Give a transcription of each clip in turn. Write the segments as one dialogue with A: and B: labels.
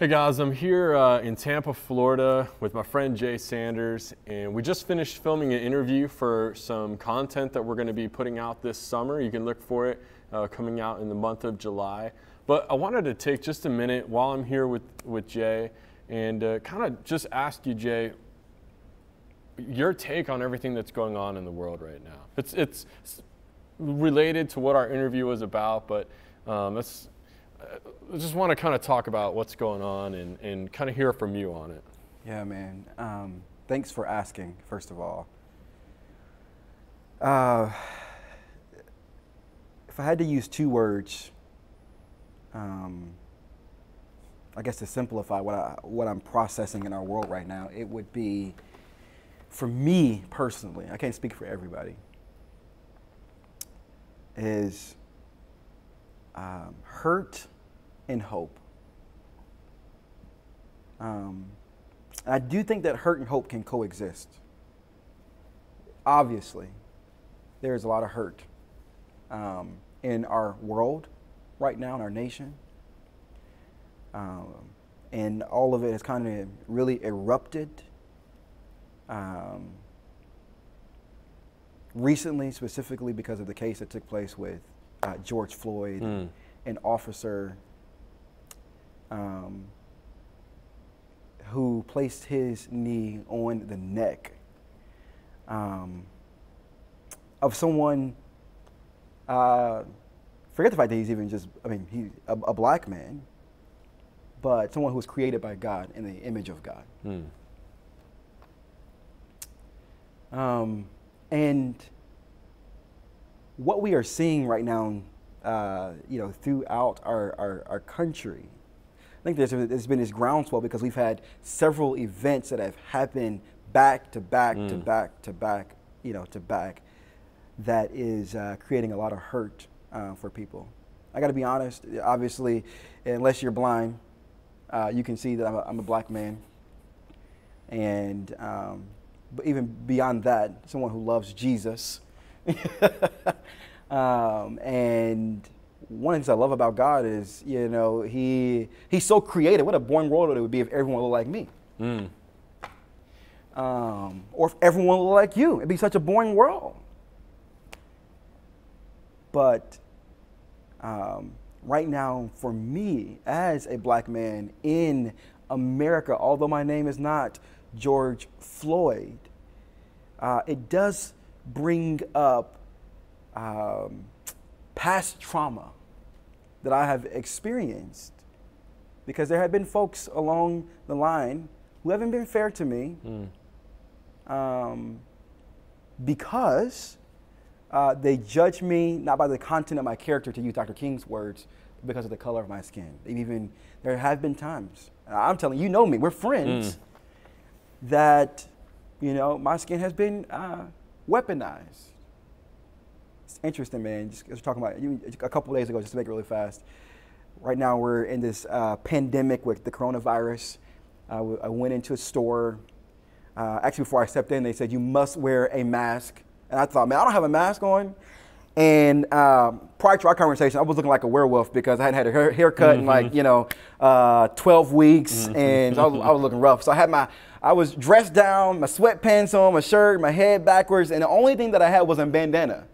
A: Hey guys, I'm here in Tampa, Florida with my friend Jay Sanders, and we just finished filming an interview for some content that we're going to be putting out this summer. You can look for it coming out in the month of July. But I wanted to take just a minute while I'm here with Jay and kind of just ask you, Jay, your take on everything that's going on in the world right now. It's related to what our interview was about, but I just want to kind of talk about what's going on and kind of hear from you on it.
B: Yeah, man. Thanks for asking, first of all. If I had to use two words, I guess to simplify what I'm processing in our world right now, it would be, for me personally, I can't speak for everybody, is hurt and hope. I do think that hurt and hope can coexist. Obviously, there's a lot of hurt in our world right now, in our nation. And all of it has kind of really erupted recently, specifically because of the case that took place with George Floyd, an officer who placed his knee on the neck of someone, forget the fact that he's even just, he's a black man, but someone who was created by God in the image of God. And what we are seeing right now, throughout our country, I think there's been this groundswell because we've had several events that have happened back to back to back to back, to back, that is creating a lot of hurt for people. I got to be honest. Obviously, unless you're blind, you can see that I'm a black man, and but even beyond that, someone who loves Jesus. And one of the things I love about God is, he's so creative. What a boring world it would be if everyone looked like me. Or if everyone looked like you. It'd be such a boring world. But right now, for me, as a black man in America, although my name is not George Floyd, it does bring up past trauma that I have experienced, because there have been folks along the line who haven't been fair to me, because they judge me not by the content of my character, to use Dr. King's words, but because of the color of my skin. There have been times, I'm telling you, me, we're friends, that my skin has been weaponized. It's interesting, man. Just talking about a couple of days ago, just to make it really fast. Right now, we're in this pandemic with the coronavirus. I went into a store. Actually, before I stepped in, they said, you must wear a mask. And I thought, man, I don't have a mask on. And prior to our conversation, I was looking like a werewolf because I hadn't had a haircut in 12 weeks. And so I was looking rough. So I was dressed down, my sweatpants on, my shirt, my head backwards. And the only thing that I had was a bandana.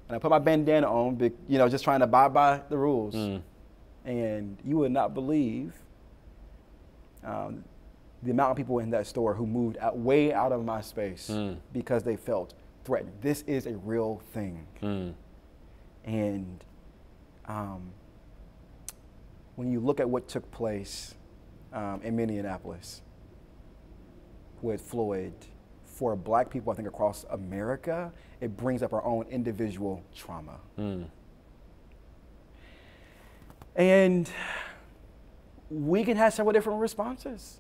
B: And I put my bandana on, just trying to abide by the rules. And you would not believe the amount of people in that store who moved way out of my space because they felt threatened. This is a real thing. And when you look at what took place in Minneapolis with Floyd, for black people, I think across America, it brings up our own individual trauma. And we can have several different responses.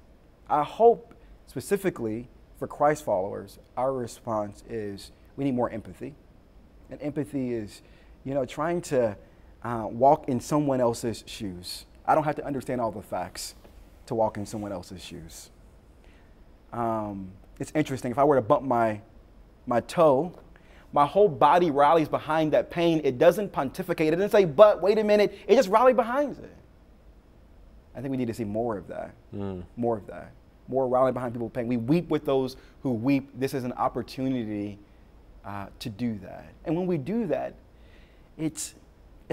B: I hope specifically for Christ followers, our response is we need more empathy. And empathy is, trying to walk in someone else's shoes. I don't have to understand all the facts to walk in someone else's shoes. It's interesting, if I were to bump my toe, my whole body rallies behind that pain. It doesn't pontificate. It doesn't say, but wait a minute. It just rallies behind it. I think we need to see more of that. More of that. More rallying behind people paying. We weep with those who weep. This is an opportunity to do that. And when we do that, it's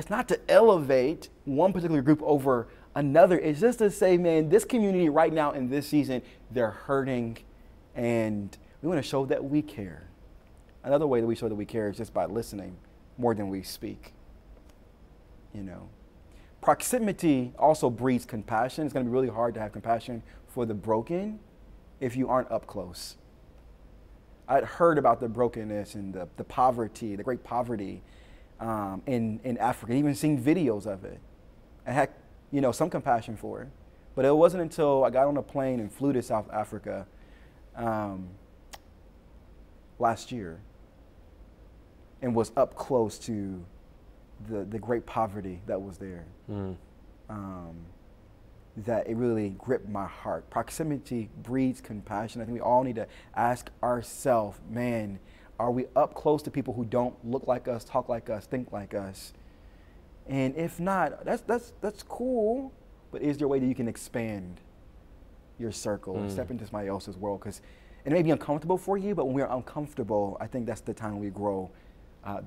B: not to elevate one particular group over another. It's just to say, man, this community right now in this season, they're hurting, and we want to show that we care. Another way that we show that we care is just by listening more than we speak. You know, proximity also breeds compassion. It's going to be really hard to have compassion for the broken if you aren't up close. I'd heard about the brokenness and the poverty, the great poverty in Africa, even seen videos of it. I had, you know, some compassion for it. But it wasn't until I got on a plane and flew to South Africa last year and was up close to the great poverty that was there, that it really gripped my heart. Proximity breeds compassion. I think we all need to ask ourselves, man, are we up close to people who don't look like us, talk like us, think like us? And if not, that's cool, but is there a way that you can expand your circle and step into somebody else's world? Because it may be uncomfortable for you, but when we're uncomfortable, I think that's the time we grow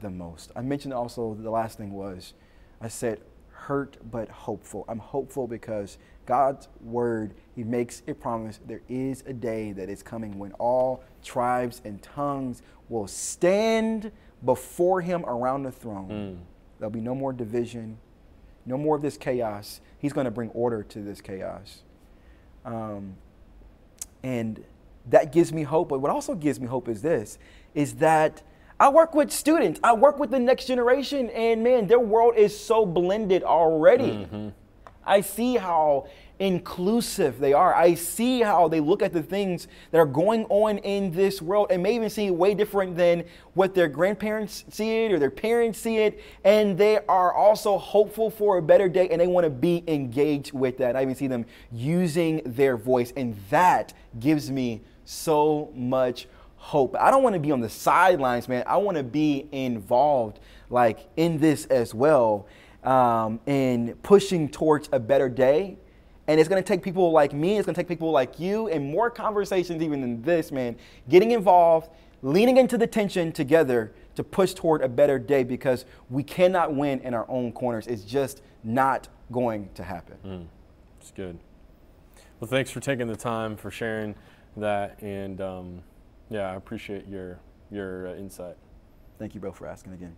B: the most. I mentioned also, the last thing was, I said, hurt but hopeful. I'm hopeful because God's word, he makes a promise. There is a day that is coming when all tribes and tongues will stand before him around the throne. There'll be no more division, no more of this chaos. He's going to bring order to this chaos. And that gives me hope. But what also gives me hope is this, is that I work with students. I work with the next generation, and man, their world is so blended already. I see how inclusive they are. I see how they look at the things that are going on in this world and may even see it way different than what their grandparents see it or their parents see it. And they are also hopeful for a better day, and they want to be engaged with that. I even see them using their voice, and that gives me so much hope. I don't want to be on the sidelines, man. I want to be involved, like, in this as well, in pushing towards a better day. And it's going to take people like me, it's going to take people like you, and more conversations even than this, man, getting involved, leaning into the tension together to push toward a better day, because we cannot win in our own corners. It's just not going to happen.
A: It's good. Well, thanks for taking the time, for sharing that, and yeah, I appreciate your insight.
B: Thank you, bro, for asking again.